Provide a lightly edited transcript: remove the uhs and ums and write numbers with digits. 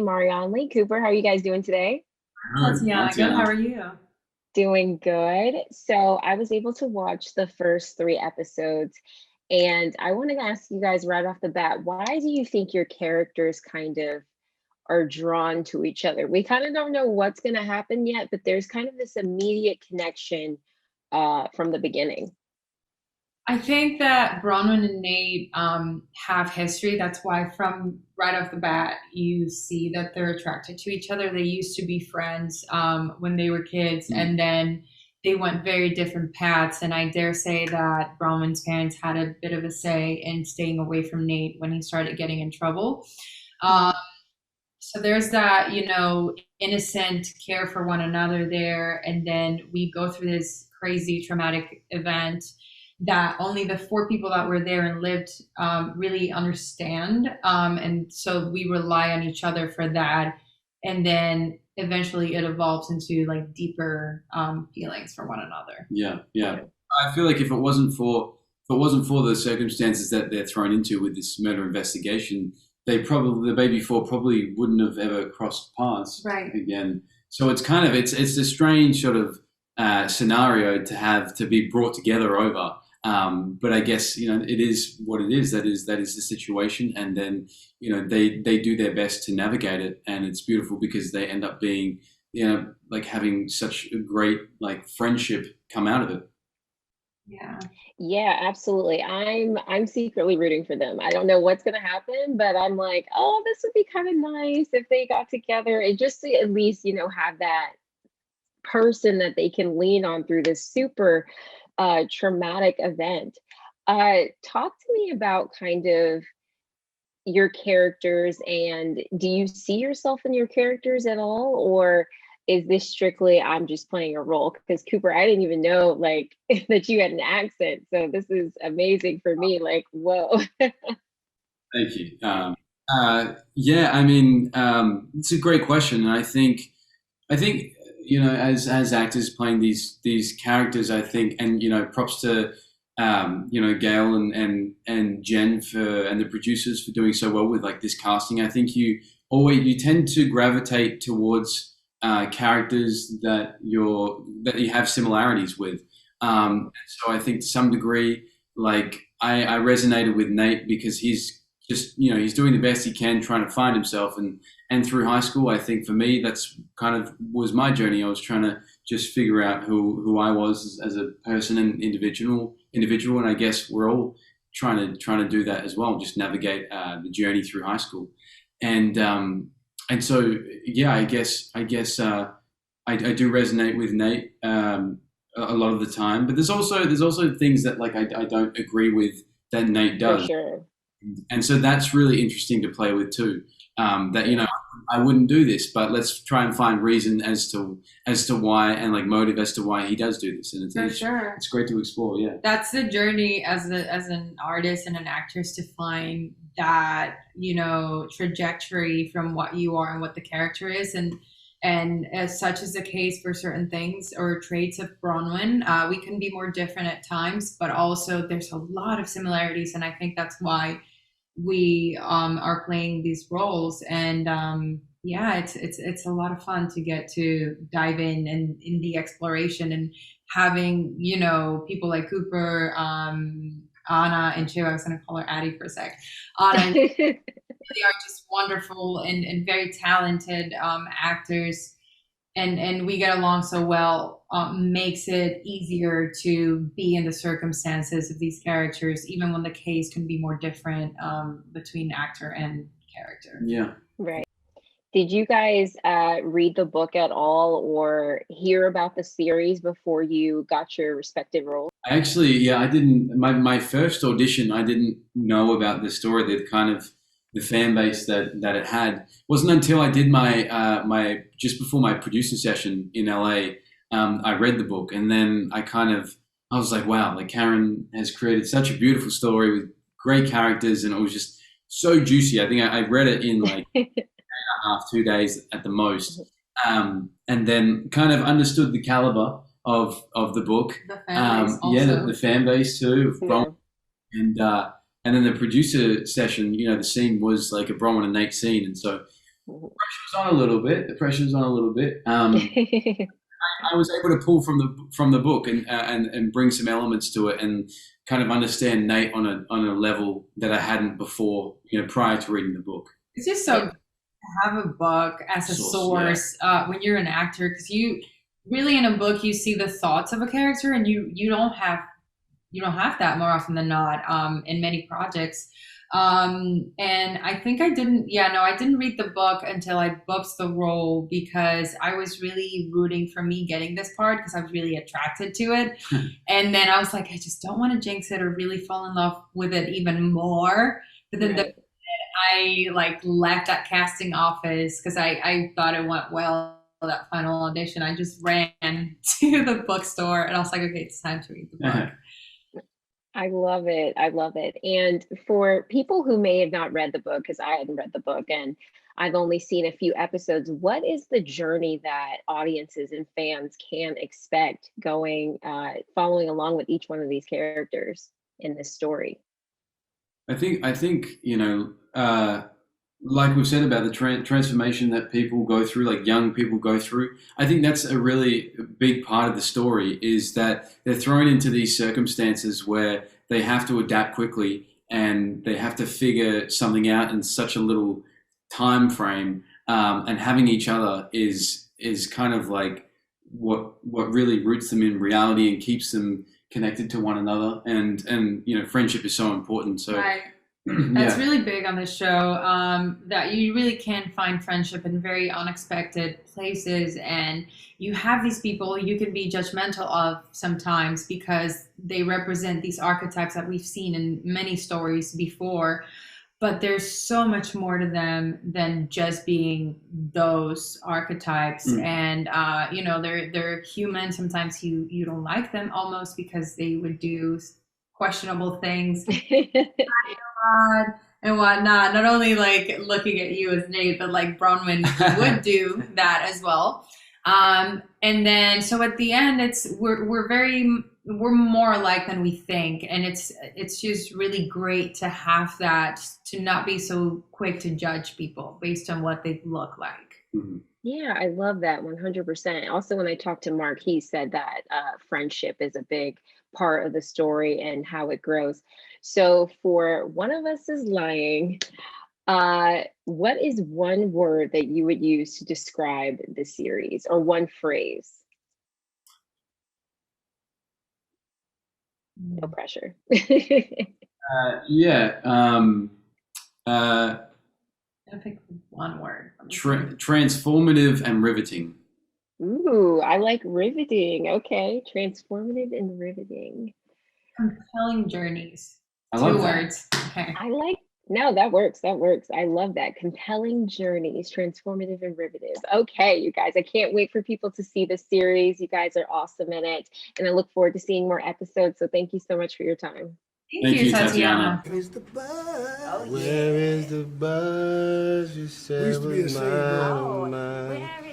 Marianly, Cooper. How are you guys doing today? Tatiana, good. How are you? Doing good. So I was able to watch the first three episodes, and I want to ask you guys right off the bat, why do you think your characters kind of are drawn to each other? We kind of don't know what's going to happen yet, but there's kind of this immediate connection from the beginning. I think that Bronwyn and Nate have history. That's why, from right off the bat, you see that they're attracted to each other. They used to be friends when they were kids, and then they went very different paths. And I dare say that Bronwyn's parents had a bit of a say in staying away from Nate when he started getting in trouble. So there's that, innocent care for one another there. And then we go through this crazy traumatic event that only the four people that were there and lived really understand. And so we rely on each other for that. And then eventually it evolves into like deeper feelings for one another. Yeah, yeah. I feel like if it wasn't for the circumstances that they're thrown into with this murder investigation, the baby four probably wouldn't have ever crossed paths again. So it's a strange sort of scenario to be brought together over. But I guess it is what it is. That is the situation, and then they do their best to navigate it, and it's beautiful because they end up being like having such a great like friendship come out of it. Yeah, absolutely. I'm secretly rooting for them. I don't know what's gonna happen, but I'm like, oh, this would be kind of nice if they got together and just to at least, have that person that they can lean on through this super traumatic event. Talk to me about kind of your characters, and do you see yourself in your characters at all, or is this strictly I'm just playing a role? Because Cooper, I didn't even know like that you had an accent, so this is amazing for me. Like, whoa. Thank you. Yeah, I mean, it's a great question, and I think as actors playing these characters, I think, and props to Gail and Jen and the producers for doing so well with like this casting. I think you tend to gravitate towards characters that you have similarities with. So I think to some degree, like I resonated with Nate because he's just he's doing the best he can, trying to find himself, and through high school, I think for me that's kind of was my journey. I was trying to just figure out who I was as a person and individual, and I guess we're all trying to do that as well, just navigate the journey through high school, and so yeah, I guess I do resonate with Nate a lot of the time, but there's also things that like I don't agree with that Nate does. For sure. And so that's really interesting to play with too. That I wouldn't do this, but let's try and find reason as to why, and like motive as to why he does do this. And it's great to explore. Yeah, that's the journey as an artist and an actress, to find that trajectory from what you are and what the character is, and as such is the case for certain things or traits of Bronwyn. We can be more different at times, but also there's a lot of similarities, and I think that's why we are playing these roles. And it's a lot of fun to get to dive in the exploration, and having people like Cooper, Anna, and Chiu. I was going to call her Addy for a sec. Anna. They are just wonderful and very talented actors, and we get along so well. Makes it easier to be in the circumstances of these characters, even when the case can be more different between actor and character. Yeah. Right. Did you guys read the book at all or hear about the series before you got your respective roles? Actually, I didn't. My first audition, I didn't know about the story, the fan base that it had. It wasn't until I did my just before my producer session in LA. I read the book, and then I was like, wow, like Karen has created such a beautiful story with great characters, and it was just so juicy. I think I read it in like a half, 2 days at the most, and then kind of understood the caliber of the book. The fan base also. The fan base too. And then the producer session, the scene was like a Bronwyn and Nate scene, and so pressure's on a little bit. The pressure's on a little bit. I was able to pull from the book and bring some elements to it and kind of understand Nate on a level that I hadn't before, prior to reading the book. It's just so good to have a book as a source when you're an actor, because you really, in a book, you see the thoughts of a character, and you don't have that more often than not in many projects. And I think I didn't read the book until I booked the role, because I was really rooting for me getting this part because I was really attracted to it. And then I was like, I just don't want to jinx it or really fall in love with it even more. But then I left that casting office because I thought it went well, that final audition. I just ran to the bookstore and I was like, okay, it's time to read the book. I love it. I love it. And for people who may have not read the book, because I hadn't read the book and I've only seen a few episodes, what is the journey that audiences and fans can expect following along with each one of these characters in this story? I think like we've said about the transformation that people go through, like young people go through, I think that's a really big part of the story, is that they're thrown into these circumstances where they have to adapt quickly and they have to figure something out in such a little time frame. And having each other is kind of like what really roots them in reality and keeps them connected to one another. And friendship is so important. So. Right. That's really big on this show, that you really can find friendship in very unexpected places, and you have these people you can be judgmental of sometimes because they represent these archetypes that we've seen in many stories before, but there's so much more to them than just being those archetypes. And they're human. Sometimes you don't like them almost because they would do questionable things and whatnot. Not only like looking at you as Nate, but like Bronwyn would do that as well. And then so at the end, we're more alike than we think, and it's just really great to have that, to not be so quick to judge people based on what they look like. Mm-hmm. Yeah, I love that 100%. Also, when I talked to Mark, he said that friendship is a big part of the story and how it grows. So for One of Us is Lying, what is one word that you would use to describe the series, or one phrase? No pressure. I think one word. Transformative and riveting. Ooh, I like riveting. Okay, transformative and riveting. Compelling journeys. I love 2 that. words. Okay. No, that works. That works. I love that. Compelling journeys, transformative and riveting. Okay, you guys, I can't wait for people to see this series. You guys are awesome in it, and I look forward to seeing more episodes. So thank you so much for your time. Thank you, Tatiana. Where is the buzz? Oh, yeah. Where is the buzz? You said We used to be was a singer. mine.